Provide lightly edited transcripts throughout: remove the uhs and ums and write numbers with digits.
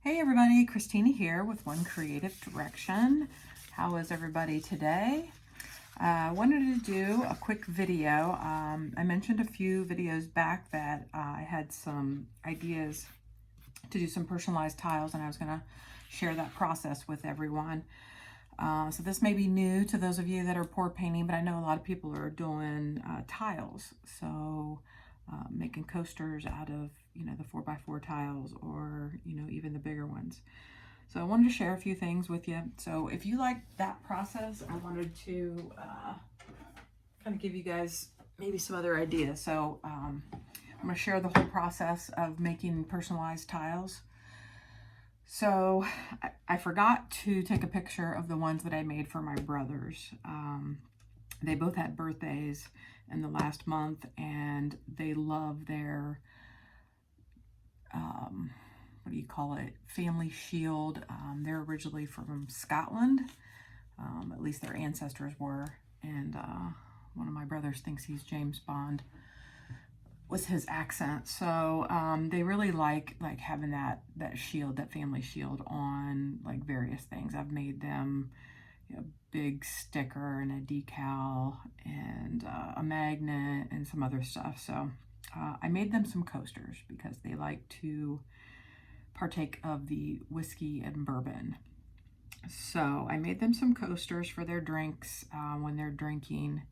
Hey everybody, Christina here with One Creative Direction. How is everybody today? I wanted to do a quick video. I mentioned a few videos back that I had some ideas to do some personalized tiles, and I was going to share that process with everyone. So this may be new to those of you that are pour painting, but I know a lot of people are doing tiles. So making coasters out of, the 4x4 tiles, or, even the bigger ones. So I wanted to share a few things with you. So if you like that process, I wanted to kind of give you guys maybe some other ideas. So I'm going to share the whole process of making personalized tiles. So I forgot to take a picture of the ones that I made for my brothers. They both had birthdays in the last month, and they love their what do you call it, family shield. They're originally from Scotland, at least their ancestors were, and one of my brothers thinks he's James Bond with his accent. So they really like having that shield, that family shield, on like various things. I've made them a big sticker and a decal and a magnet and some other stuff. So I made them some coasters because they like to partake of the whiskey and bourbon. So I made them some coasters for their drinks when they're drinking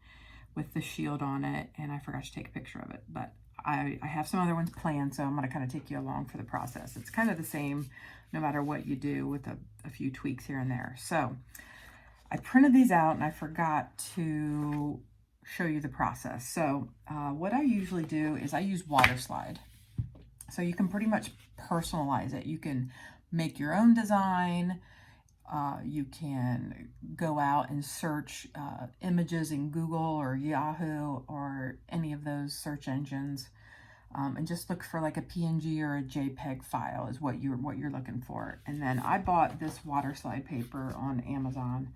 with the shield on it, and I forgot to take a picture of it, but I have some other ones planned, so I'm going to kind of take you along for the process. It's kind of the same no matter what you do, with a few tweaks here and there. So I printed these out and I forgot to show you the process. So what I usually do is I use water slide. So you can pretty much personalize it. You can make your own design. You can go out and search images in Google or Yahoo or any of those search engines, and just look for like a PNG or a JPEG file is what you're looking for. And then I bought this water slide paper on Amazon.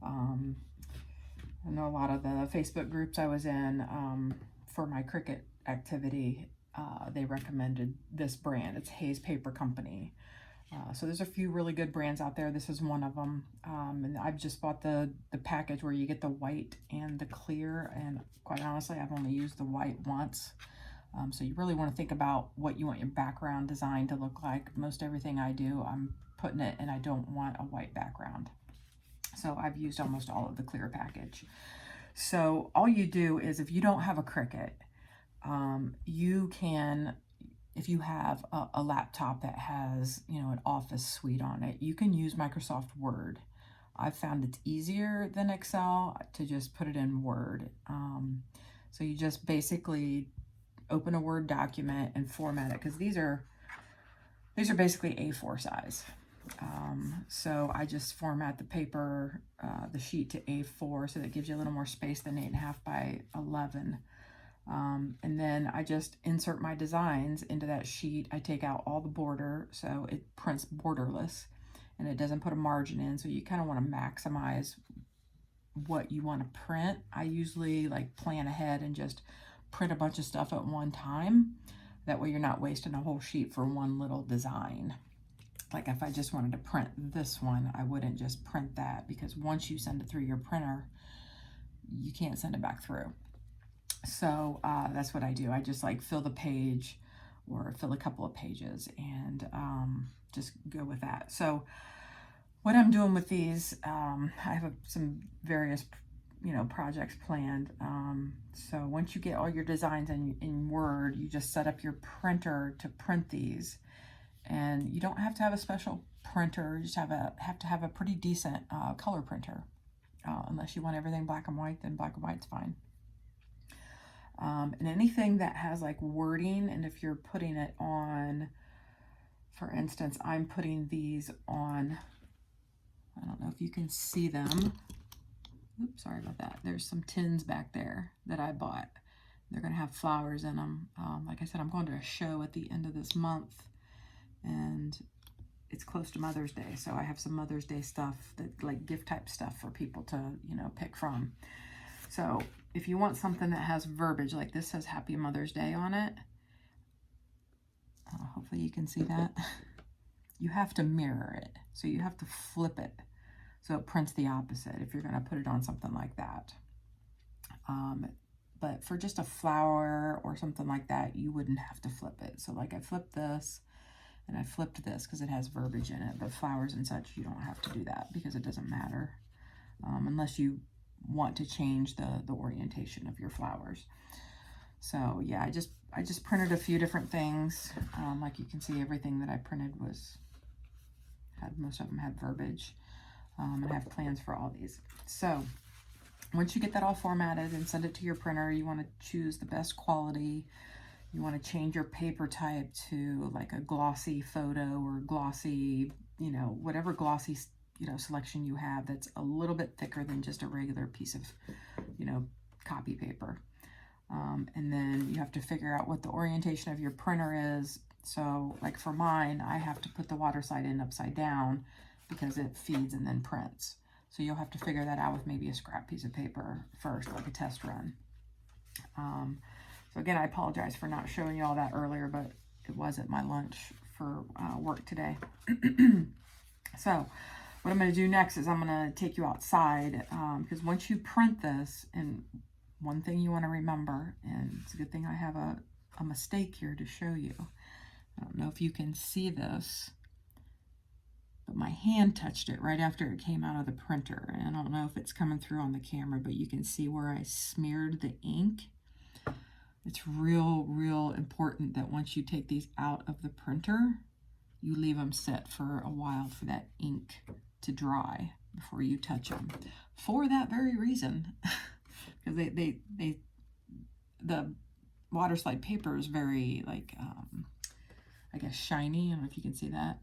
I know a lot of the Facebook groups I was in for my Cricut activity, they recommended this brand. It's Hayes Paper Company. So there's a few really good brands out there. This is one of them. And I've just bought the package where you get the white and the clear. And quite honestly, I've only used the white once. So you really want to think about what you want your background design to look like. Most everything I do, I'm putting it, and I don't want a white background. So I've used almost all of the clear package. So all you do is, if you don't have a Cricut, you can, if you have a laptop that has, an Office suite on it, you can use Microsoft Word. I've found it's easier than Excel to just put it in Word. So you just basically open a Word document and format it, because these are basically A4 size. So I just format the paper, the sheet, to A4, so that gives you a little more space than 8.5 by 11. And then I just insert my designs into that sheet. I take out all the border, so it prints borderless, and it doesn't put a margin in. So you kind of want to maximize what you want to print. I usually plan ahead and just print a bunch of stuff at one time. That way you're not wasting a whole sheet for one little design. Like if I just wanted to print this one, I wouldn't just print that, because once you send it through your printer, you can't send it back through. So that's what I do. I just fill the page or fill a couple of pages, and just go with that. So what I'm doing with these, I have some various projects planned. So once you get all your designs in Word, you just set up your printer to print these. And you don't have to have a special printer. You just have to have a pretty decent color printer. Unless you want everything black and white, then black and white's fine. And anything that has wording, and if you're putting it on, for instance, I'm putting these on, I don't know if you can see them. Oops, sorry about that. There's some tins back there that I bought. They're going to have flowers in them. Like I said, I'm going to a show at the end of this month, and it's close to Mother's Day, so I have some Mother's Day stuff, that gift type stuff for people to pick from. So if you want something that has verbiage, like this says Happy Mother's Day on it, hopefully you can see that. you have to mirror it. So you have to flip it so it prints the opposite if you're going to put it on something like that. But for just a flower or something like that, you wouldn't have to flip it. So like I flipped this and I flipped this because it has verbiage in it, but flowers and such, you don't have to do that because it doesn't matter unless you want to change the orientation of your flowers. So yeah, I just printed a few different things. Like you can see, everything that I printed most of them had verbiage. And I have plans for all these. So once you get that all formatted and send it to your printer, you want to choose the best quality. You want to change your paper type to like a glossy photo or glossy, whatever glossy, selection you have that's a little bit thicker than just a regular piece of, copy paper. And then you have to figure out what the orientation of your printer is. So like for mine, I have to put the water slide in upside down because it feeds and then prints. So you'll have to figure that out with maybe a scrap piece of paper first, like a test run. So again, I apologize for not showing you all that earlier, but it was at my lunch for work today. So what I'm going to do next is I'm going to take you outside because once you print this, and one thing you want to remember, and it's a good thing I have a mistake here to show you. I don't know if you can see this, but my hand touched it right after it came out of the printer. And I don't know if it's coming through on the camera, but you can see where I smeared the ink. It's real important that once you take these out of the printer, you leave them set for a while for that ink to dry before you touch them. For that very reason, because the water slide paper is very I guess shiny. I don't know if you can see that.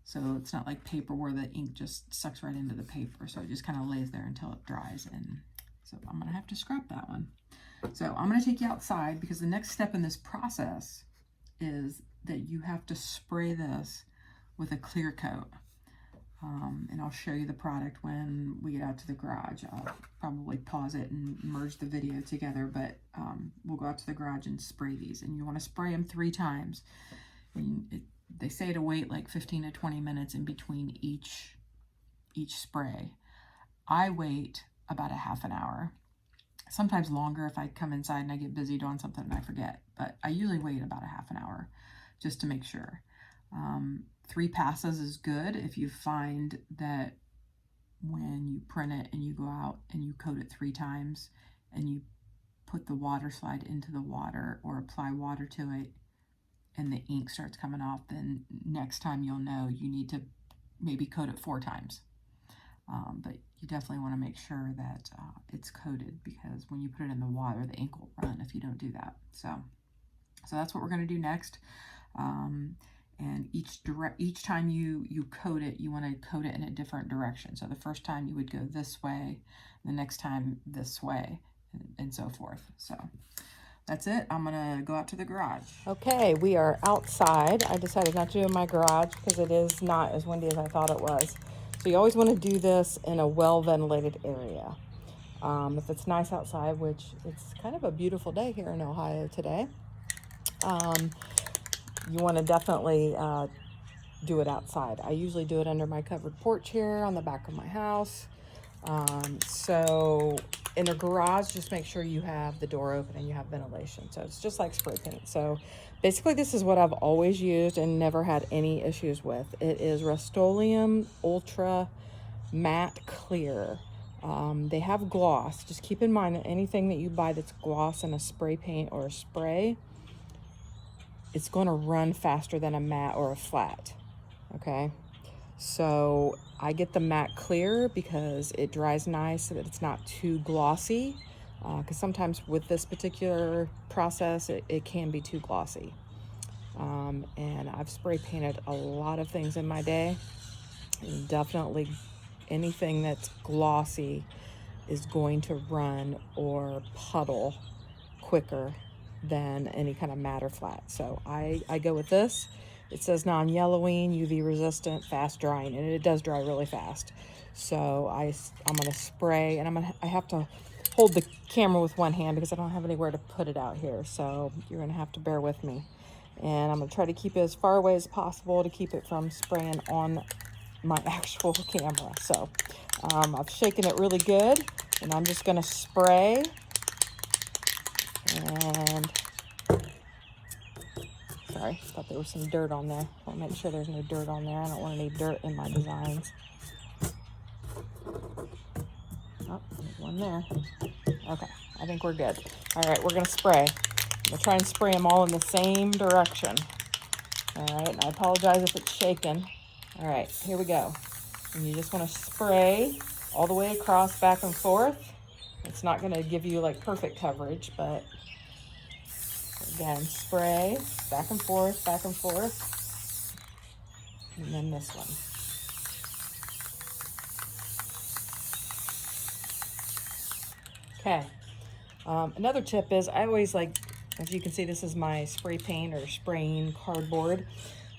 So it's not like paper where the ink just sucks right into the paper. So it just kind of lays there until it dries. And so I'm going to have to scrap that one. So I'm going to take you outside because the next step in this process is that you have to spray this with a clear coat. And I'll show you the product when we get out to the garage. I'll probably pause it and merge the video together, but we'll go out to the garage and spray these. And you want to spray them 3 times. And they say to wait like 15 to 20 minutes in between each spray. I wait about a half an hour, sometimes longer if I come inside and I get busy doing something and I forget, but I usually wait about a half an hour just to make sure. 3 passes is good if you find that when you print it and you go out and you coat it 3 times and you put the water slide into the water or apply water to it and the ink starts coming off, then next time you'll know you need to maybe coat it 4 times. But you definitely want to make sure that it's coated, because when you put it in the water, the ink will run if you don't do that. So that's what we're going to do next. And each time you coat it, you want to coat it in a different direction. So the first time you would go this way, the next time this way, and so forth. So that's it. I'm gonna go out to the garage. Okay, we are outside. I decided not to do it in my garage because it is not as windy as I thought it was. So you always want to do this in a well-ventilated area. If it's nice outside, which it's kind of a beautiful day here in Ohio today, you want to definitely do it outside. I usually do it under my covered porch here on the back of my house. So in a garage, just make sure you have the door open and you have ventilation. So it's just like spray paint. So basically this is what I've always used and never had any issues with. It is Rust-Oleum Ultra Matte Clear. They have gloss. Just keep in mind that anything that you buy that's gloss in a spray paint or a spray, it's going to run faster than a matte or a flat. Okay. So I get the matte clear because it dries nice so that it's not too glossy, because sometimes with this particular process it can be too glossy. And I've spray painted a lot of things in my day, and definitely anything that's glossy is going to run or puddle quicker than any kind of matte or flat. So I go with this. It says non-yellowing, UV resistant, fast drying, and it does dry really fast. So I'm gonna spray, and I have to hold the camera with one hand because I don't have anywhere to put it out here. So you're gonna have to bear with me. And I'm gonna try to keep it as far away as possible to keep it from spraying on my actual camera. So I've shaken it really good, and I'm just gonna spray. And sorry, thought there was some dirt on there. I want to make sure there's no dirt on there. I don't want any dirt in my designs. Oh, there's one there. Okay, I think we're good. All right, we're gonna spray. I'm gonna try and spray them all in the same direction. All right, and I apologize if it's shaken. All right, here we go. And you just want to spray all the way across, back and forth. It's not going to give you like perfect coverage, but again, spray back and forth, and then this one. Okay. Another tip is I always like, as you can see, this is my spray paint or spraying cardboard.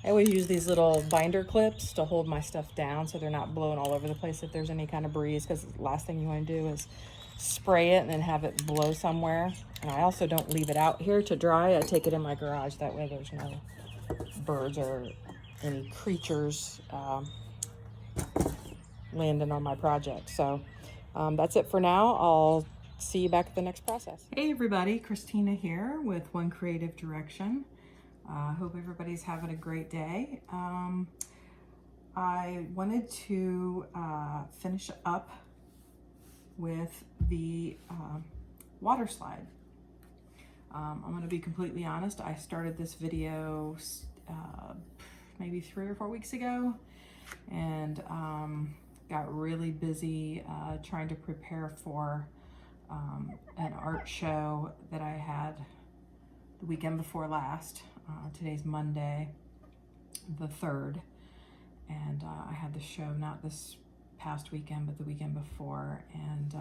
I always use these little binder clips to hold my stuff down so they're not blowing all over the place if there's any kind of breeze, because the last thing you want to do is spray it and then have it blow somewhere. And I also don't leave it out here to dry. I take it in my garage. That way there's no birds or any creatures landing on my project. So that's it for now. I'll see you back at the next process. Hey everybody, Christina here with One Creative Direction. Hope everybody's having a great day. I wanted to finish up with the water slide. I'm going to be completely honest. I started this video maybe 3 or 4 weeks ago, and got really busy trying to prepare for an art show that I had the weekend before last. Today's Monday, the 3rd, and I had the show not this past weekend, but the weekend before, and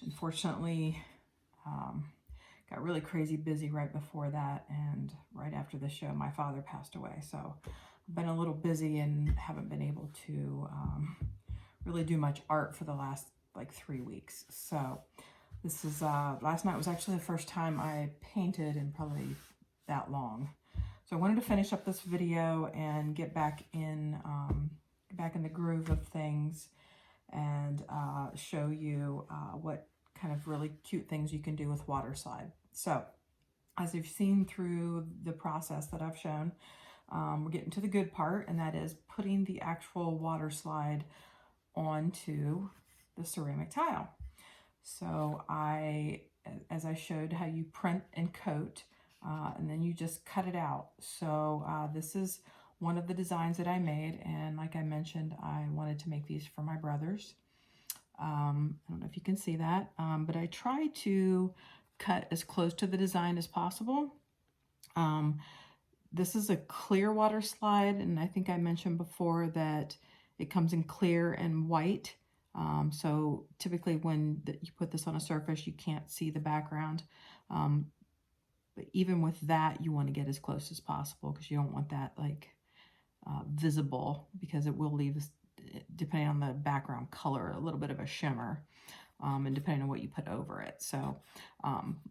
unfortunately got really crazy busy right before that, and right after the show my father passed away. So I've been a little busy and haven't been able to really do much art for the last like 3 weeks. So this is last night was actually the first time I painted in probably that long. So I wanted to finish up this video and get back in the groove of things, and show you what kind of really cute things you can do with water slide. So as you've seen through the process that I've shown, we're getting to the good part, and that is putting the actual water slide onto the ceramic tile. So as I showed how you print and coat, and then you just cut it out. So this is one of the designs that I made, and like I mentioned, I wanted to make these for my brothers. I don't know if you can see that, but I try to cut as close to the design as possible. This is a clear water slide, and I think I mentioned before that it comes in clear and white. So typically when you put this on a surface, you can't see the background. But even with that, you want to get as close as possible, because you don't want that like visible, because it will leave, depending on the background color, a little bit of a shimmer, and depending on what you put over it. So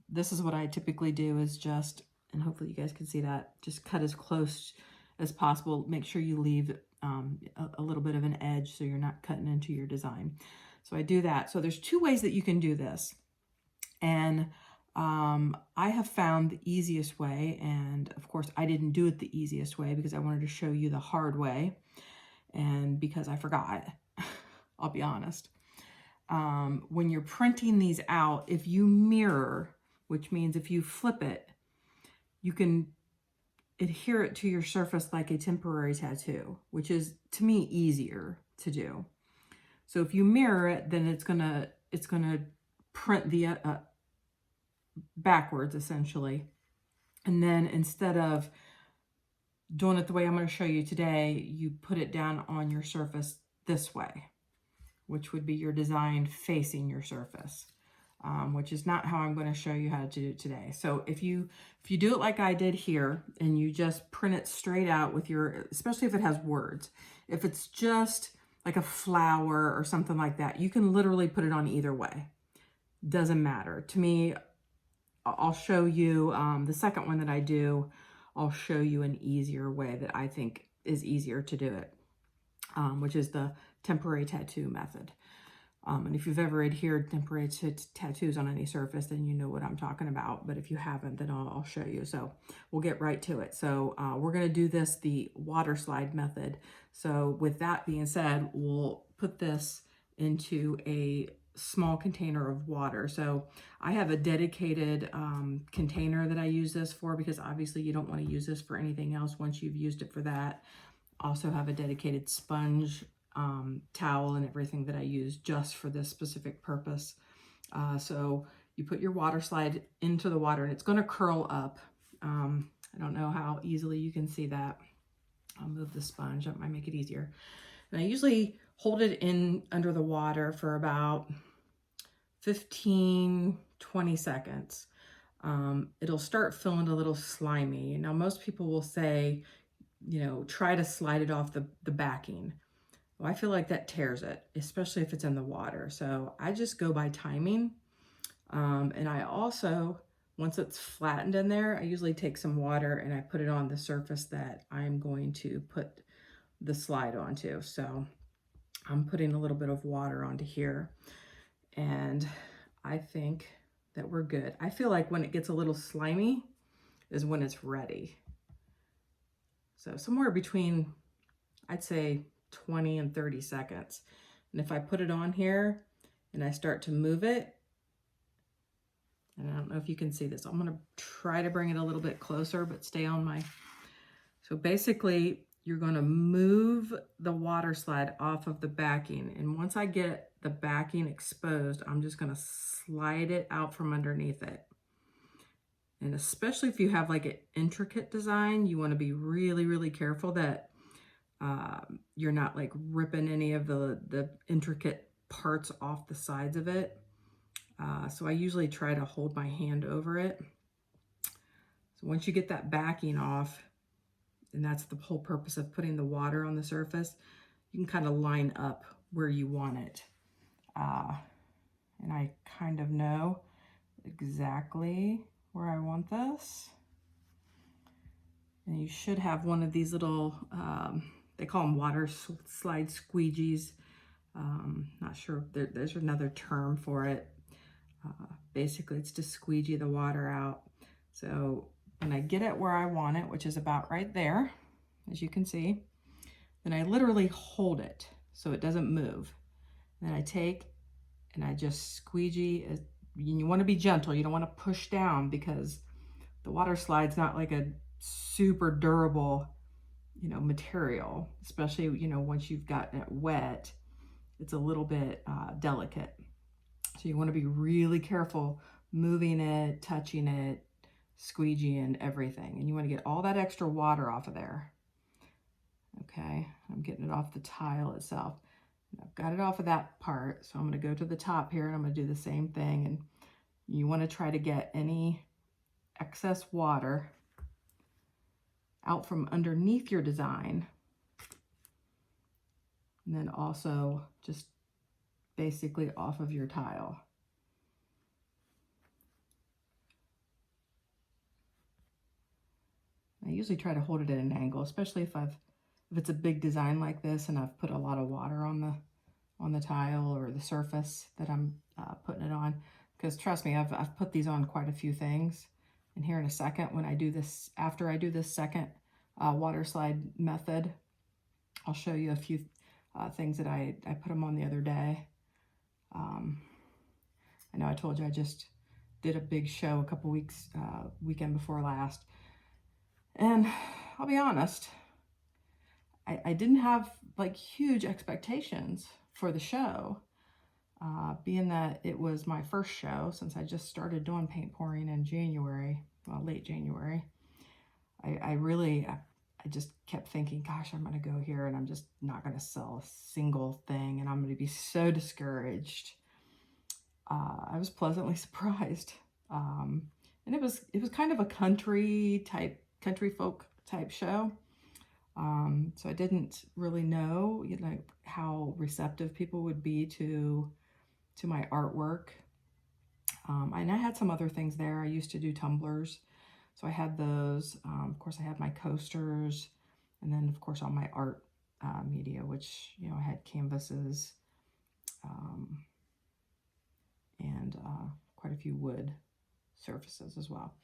this is what I typically do, is just, and hopefully you guys can see that, just cut as close as possible. Make sure you leave a little bit of an edge so you're not cutting into your design. So I do that. So there's 2 ways that you can do this. And I have found the easiest way, and of course I didn't do it the easiest way because I wanted to show you the hard way, and because I forgot. I'll be honest. When you're printing these out, if you mirror, which means if you flip it, you can adhere it to your surface like a temporary tattoo, which is, to me, easier to do. So if you mirror it, then it's gonna print the backwards, essentially. And then instead of doing it the way I'm going to show you today, you put it down on your surface this way, which would be your design facing your surface, which is not how I'm going to show you how to do it today. So if you do it like I did here, and you just print it straight out with your, especially if it has words, if it's just like a flower or something like that, you can literally put it on either way. Doesn't matter. To me, I'll show you the second one that I do. I'll show you an easier way that I think is easier to do it, which is the temporary tattoo method. And if you've ever adhered temporary tattoos on any surface, then you know what I'm talking about. But if you haven't, then I'll show you. So we'll get right to it. So we're going to do this the water slide method. So with that being said, we'll put this into a small container of water. So I have a dedicated container that I use this for, because obviously you don't want to use this for anything else once you've used it for that. Also have a dedicated sponge, towel, and everything that I use just for this specific purpose. So you put your water slide into the water and it's going to curl up. I don't know how easily you can see that. I'll move the sponge, that might make it easier. And I usually hold it in under the water for about 15-20 seconds. It'll start feeling a little slimy. Now most people will say, you know, try to slide it off the backing. Well, I feel like that tears it, especially if it's in the water. So I just go by timing. And I also, once it's flattened in there, I usually take some water and I put it on the surface that I'm going to put the slide onto. So I'm putting a little bit of water onto here, and I think that we're good. I feel like when it gets a little slimy is when it's ready. So somewhere between, I'd say 20 and 30 seconds. And if I put it on here and I start to move it, and I don't know if you can see this, I'm going to try to bring it a little bit closer, but stay on my, so basically you're going to move the water slide off of the backing. And once I get the backing exposed, I'm just going to slide it out from underneath it. And especially if you have like an intricate design, you want to be really, really careful that you're not like ripping any of the intricate parts off the sides of it. So I usually try to hold my hand over it. So once you get that backing off, and that's the whole purpose of putting the water on the surface, you can kind of line up where you want it. And I kind of know exactly where I want this. And you should have one of these little, they call them water slide squeegees. Not sure if there's another term for it. Basically, it's to squeegee the water out. So when I get it where I want it, which is about right there, as you can see, then I literally hold it so it doesn't move. Then I take and I just squeegee. You want to be gentle. You don't want to push down, because the water slide's not like a super durable, you know, material, especially, you know, once you've gotten it wet, it's a little bit delicate. So you want to be really careful moving it, touching it, squeegeeing everything. And you want to get all that extra water off of there. Okay, I'm getting it off the tile itself. I've got it off of that part. So I'm going to go to the top here and I'm going to do the same thing. And you want to try to get any excess water out from underneath your design. And then also just basically off of your tile. I usually try to hold it at an angle, especially if it's a big design like this and I've put a lot of water on the tile or the surface that I'm putting it on. Because trust me, I've put these on quite a few things. And here in a second, when I do this, after I do this second water slide method, I'll show you a few things that I put them on the other day. I know I told you I just did a big show a couple weeks, weekend before last. And I'll be honest, I didn't have like huge expectations for the show, being that it was my first show since I just started doing paint pouring in January, well, late January. I just kept thinking, gosh, I'm going to go here and I'm just not going to sell a single thing and I'm going to be so discouraged. I was pleasantly surprised. And it was kind of a country folk type show. So I didn't really know, you know, how receptive people would be to my artwork. And I had some other things there. I used to do tumblers. So I had those. Of course, I had my coasters, and then of course all my art media, which, you know, I had canvases and quite a few wood surfaces as well.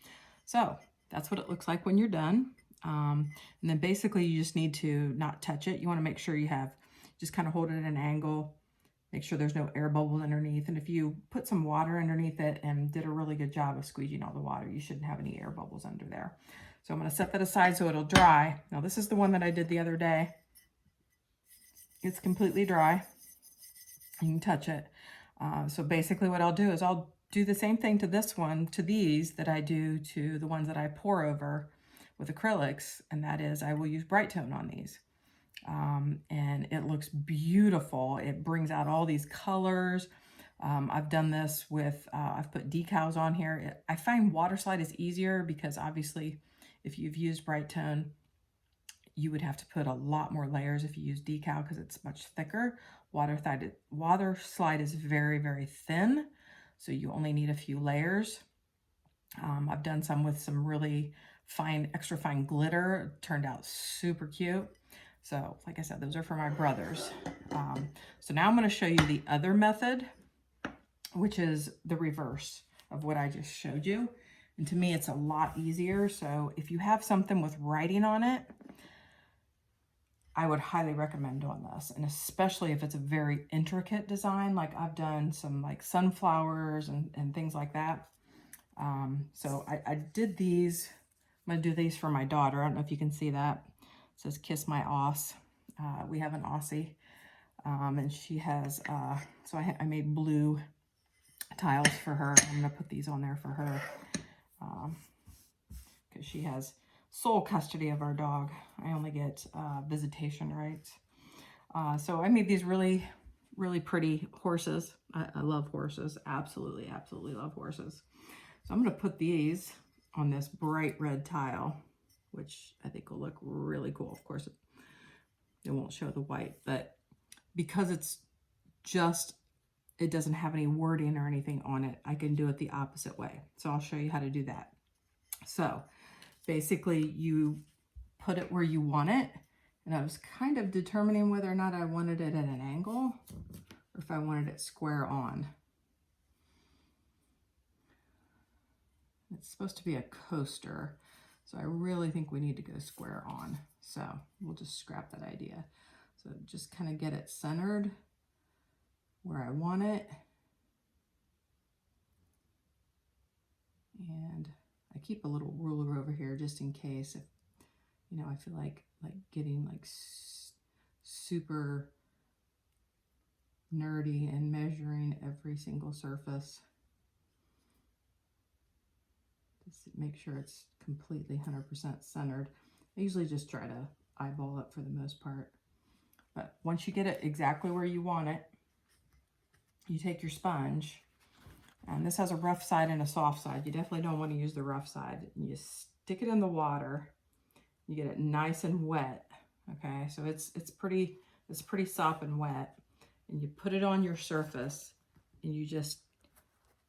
So that's what it looks like when you're done. And then basically you just need to not touch it. You want to make sure you have, just kind of hold it at an angle, make sure there's no air bubbles underneath. And if you put some water underneath it and did a really good job of squeegeeing all the water, you shouldn't have any air bubbles under there. So I'm going to set that aside so it'll dry. Now this is the one that I did the other day. It's completely dry. You can touch it. So basically what I'll do is I'll do the same thing to this one, to these, that I do to the ones that I pour over with acrylics, and that is I will use Bright Tone on these. And it looks beautiful. It brings out all these colors. I've done this with, I've put decals on here. I find water slide is easier because obviously if you've used Bright Tone, you would have to put a lot more layers if you use decal because it's much thicker. Water slide is very, very thin, so you only need a few layers. I've done some with some really fine, extra fine glitter. It turned out super cute. So like I said, those are for my brothers. So now I'm going to show you the other method, which is the reverse of what I just showed you. And to me, it's a lot easier. So if you have something with writing on it, I would highly recommend doing this. And especially if it's a very intricate design, like I've done some like sunflowers and things like that. So I did these. I'm going to do these for my daughter. I don't know if you can see that. It says Kiss My Oss. We have an Aussie. And she has, so I made blue tiles for her. I'm going to put these on there for her. Because she has sole custody of our dog. I only get visitation rights. So I made these really, really pretty horses. I love horses. Absolutely, absolutely love horses. So I'm going to put these on this bright red tile, which I think will look really cool. Of course, it won't show the white, but because it's just, it doesn't have any wording or anything on it, I can do it the opposite way. So I'll show you how to do that. So basically you put it where you want it. And I was kind of determining whether or not I wanted it at an angle or if I wanted it square on. It's supposed to be a coaster, so I really think we need to go square on. So we'll just scrap that idea. So just kind of get it centered where I want it. And I keep a little ruler over here just in case if, you know, I feel like getting like super nerdy and measuring every single surface. Just make sure it's completely 100% centered. I usually just try to eyeball it for the most part. But once you get it exactly where you want it, you take your sponge, and this has a rough side and a soft side. You definitely don't want to use the rough side. You stick it in the water. You get it nice and wet. Okay, so it's pretty sopping wet, and you put it on your surface, and you just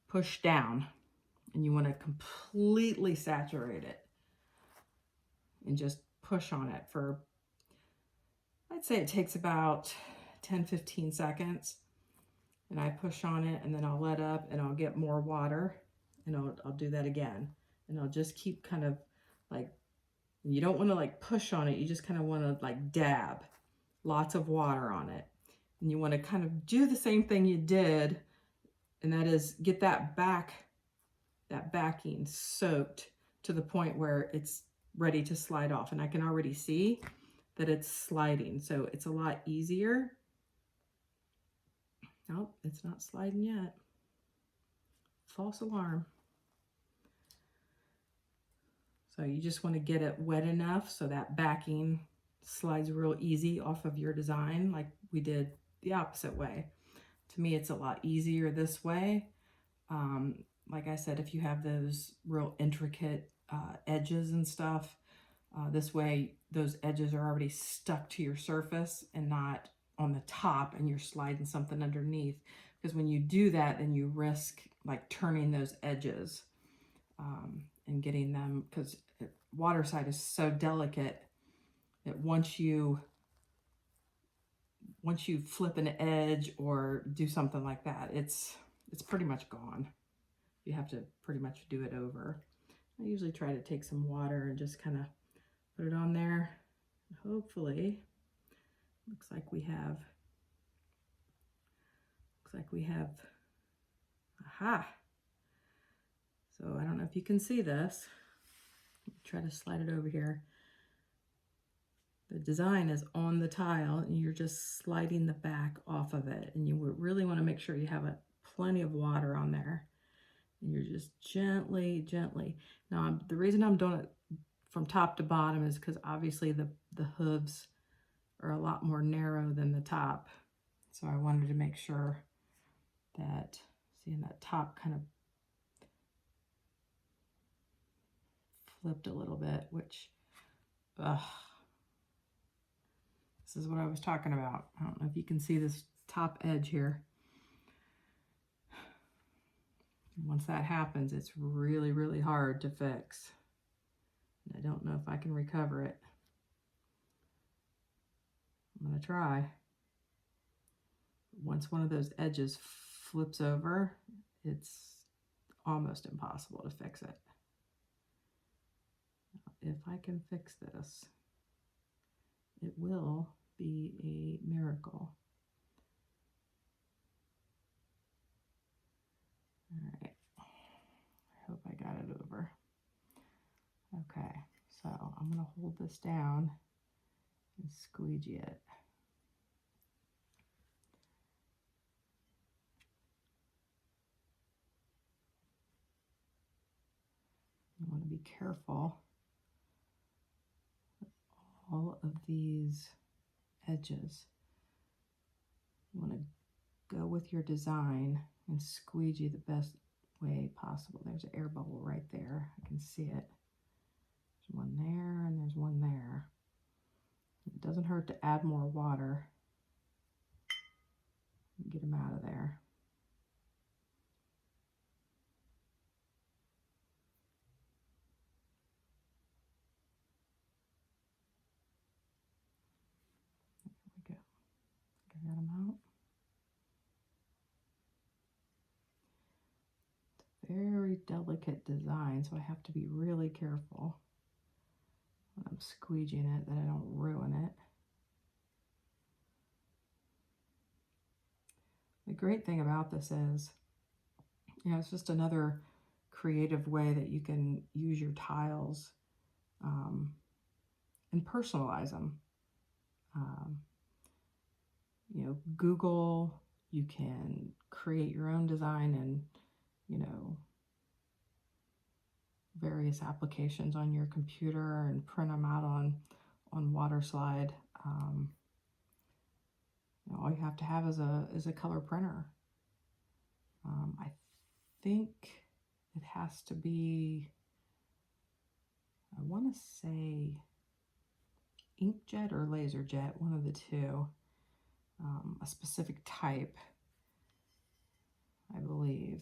push down. And you want to completely saturate it and just push on it for, I'd say it takes about 10-15 seconds. And I push on it, and then I'll let up, and I'll get more water, and I'll do that again. And I'll just keep kind of like, you don't want to like push on it. You just kind of want to like dab lots of water on it. And you want to kind of do the same thing you did, and that is get that backing soaked to the point where it's ready to slide off. And I can already see that it's sliding, so it's a lot easier. Nope, it's not sliding yet. False alarm. So you just want to get it wet enough so that backing slides real easy off of your design, like we did the opposite way. To me, it's a lot easier this way. Like I said, if you have those real intricate edges and stuff, this way those edges are already stuck to your surface and not on the top, and you're sliding something underneath. Because when you do that, then you risk like turning those edges. in getting them, because water slide is so delicate that once you flip an edge or do something like that, it's pretty much gone. You have to pretty much do it over. I usually try to take some water and just kind of put it on there. Hopefully, looks like we have, aha. So I don't know if you can see this. Try to slide it over here. The design is on the tile and you're just sliding the back off of it. And you really want to make sure you have plenty of water on there. And you're just gently. Now, the reason I'm doing it from top to bottom is because obviously the hooves are a lot more narrow than the top. So I wanted to make sure that, seeing that top kind of flipped a little bit, which, this is what I was talking about. I don't know if you can see this top edge here. Once that happens, it's really, really hard to fix. And I don't know if I can recover it. I'm gonna try. Once one of those edges flips over, it's almost impossible to fix it. If I can fix this, it will be a miracle. All right, I hope I got it over. Okay, so I'm gonna hold this down and squeegee it. You want to be careful with all of these edges. You want to go with your design and squeegee the best way possible. There's an air bubble right there. I can see it. There's one there and there's one there. It doesn't hurt to add more water. Get them out of there. There we go. Get them out. It's a very delicate design, so I have to be really careful when I'm squeegeeing it that I don't ruin it. The great thing about this is, you know, it's just another creative way that you can use your tiles and personalize them. You know, Google, you can create your own design and, you know, various applications on your computer and print them out on water slide. You know, all you have to have is a color printer. I think it has to be, I want to say inkjet or laserjet, one of the two. A specific type, I believe,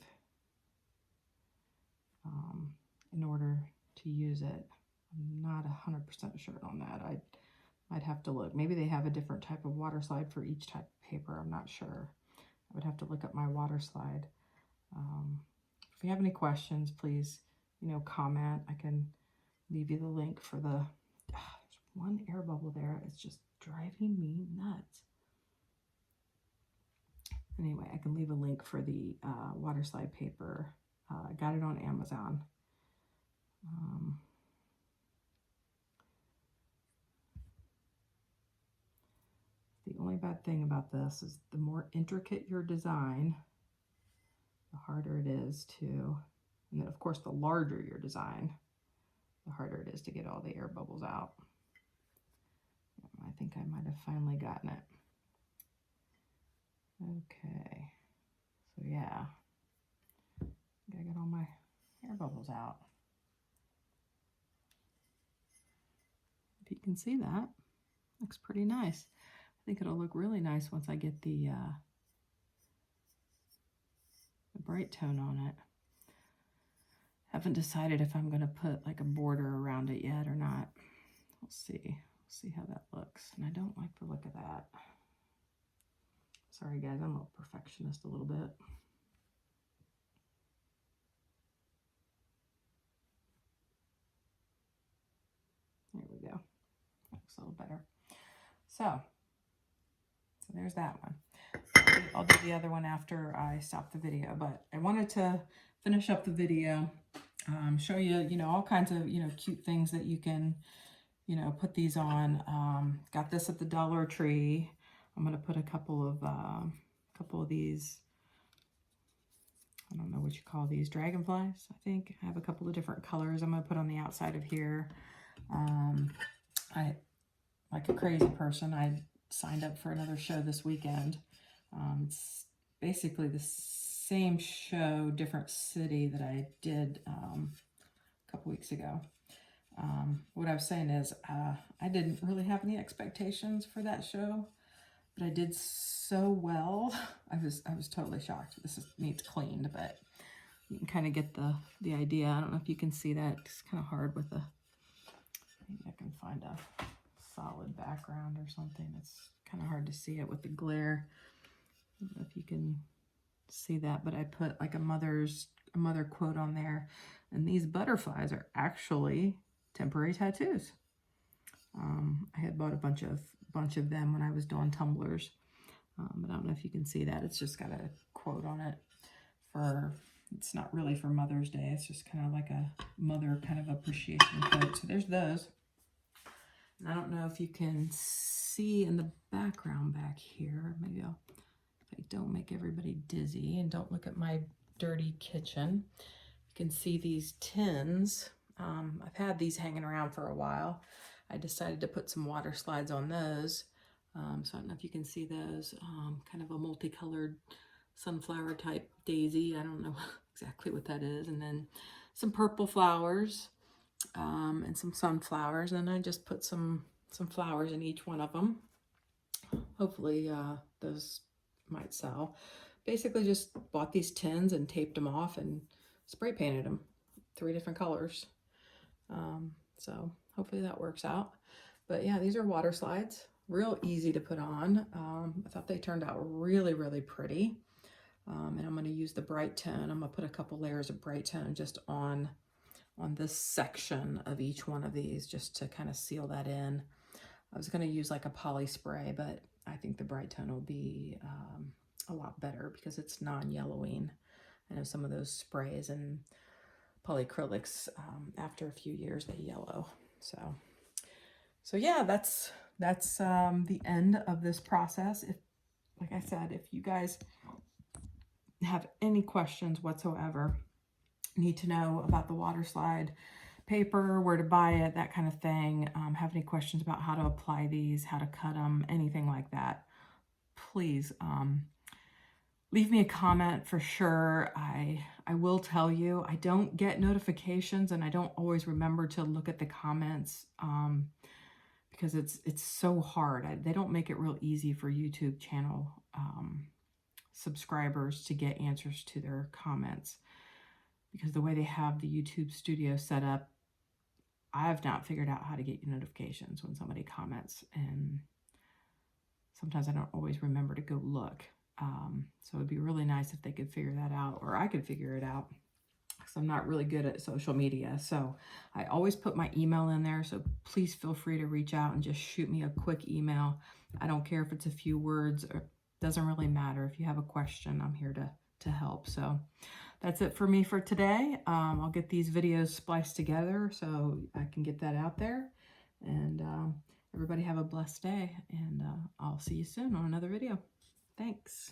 in order to use it. I'm not 100% sure on that. I'd have to look. Maybe they have a different type of water slide for each type of paper. I'm not sure. I would have to look up my water slide. If you have any questions, please, you know, comment. I can leave you the link for the, there's one air bubble there. It's just driving me nuts. Anyway, I can leave a link for the water slide paper. I got it on Amazon. The only bad thing about this is the more intricate your design, the harder it is to, and then of course the larger your design, the harder it is to get all the air bubbles out. I think I might have finally gotten it. Okay, so yeah, gotta get all my air bubbles out. If you can see that, looks pretty nice. I think it'll look really nice once I get the bright tone on it. Haven't decided if I'm going to put like a border around it yet or not. We'll see. See how that looks. And I don't like the look of that. Sorry guys, I'm a perfectionist a little bit. There we go. Looks a little better. So there's that one. I'll do the other one after I stop the video, but I wanted to finish up the video, show you, all kinds of, cute things that you can, put these on. Got this at the Dollar Tree. I'm going to put a couple of these, I don't know what you call these, dragonflies, I think. I have a couple of different colors I'm going to put on the outside of here. I, like a crazy person, I signed up for another show this weekend. It's basically the same show, different city that I did a couple weeks ago. What I was saying is I didn't really have any expectations for that show, but I did so well. I was totally shocked. Needs cleaned, but you can kind of get the idea. I don't know if you can see that. It's kind of hard with maybe I can find a solid background or something. It's kind of hard to see it with the glare. I don't know if you can see that, but I put like a mother quote on there, and these butterflies are actually temporary tattoos. I had bought a bunch of them when I was doing tumblers, but I don't know if you can see that. It's just got a quote on it it's not really for Mother's Day. It's just kind of like a mother kind of appreciation quote. So there's those. And I don't know if you can see in the background back here. Maybe if I don't make everybody dizzy and don't look at my dirty kitchen. You can see these tins. I've had these hanging around for a while. I decided to put some water slides on those. So I don't know if you can see those. Kind of a multicolored sunflower type daisy. I don't know exactly what that is. And then some purple flowers. And some sunflowers, and I just put some flowers in each one of them. Hopefully those might sell. Basically just bought these tins and taped them off and spray painted them 3 different colors. So hopefully that works out. But yeah, these are water slides, real easy to put on. I thought they turned out really, really pretty. And I'm going to use the bright tone. I'm going to put a couple layers of bright tone just on this section of each one of these, just to kind of seal that in. I was going to use like a poly spray, but I think the bright tone will be a lot better because it's non-yellowing. I know some of those sprays and polyacrylics, after a few years, they yellow. So yeah, that's the end of this process. Like I said, if you guys have any questions whatsoever, need to know about the water slide paper, where to buy it, that kind of thing, have any questions about how to apply these, how to cut them, anything like that, please leave me a comment for sure. I will tell you, I don't get notifications and I don't always remember to look at the comments because it's so hard. They don't make it real easy for YouTube channel subscribers to get answers to their comments, because the way they have the YouTube studio set up, I have not figured out how to get notifications when somebody comments, and sometimes I don't always remember to go look. So it'd be really nice if they could figure that out, or I could figure it out, because I'm not really good at social media. So I always put my email in there, so please feel free to reach out and just shoot me a quick email. I don't care if it's a few words, or doesn't really matter. If you have a question, I'm here to help. So that's it for me for today. I'll get these videos spliced together so I can get that out there. And everybody have a blessed day, and I'll see you soon on another video. Thanks.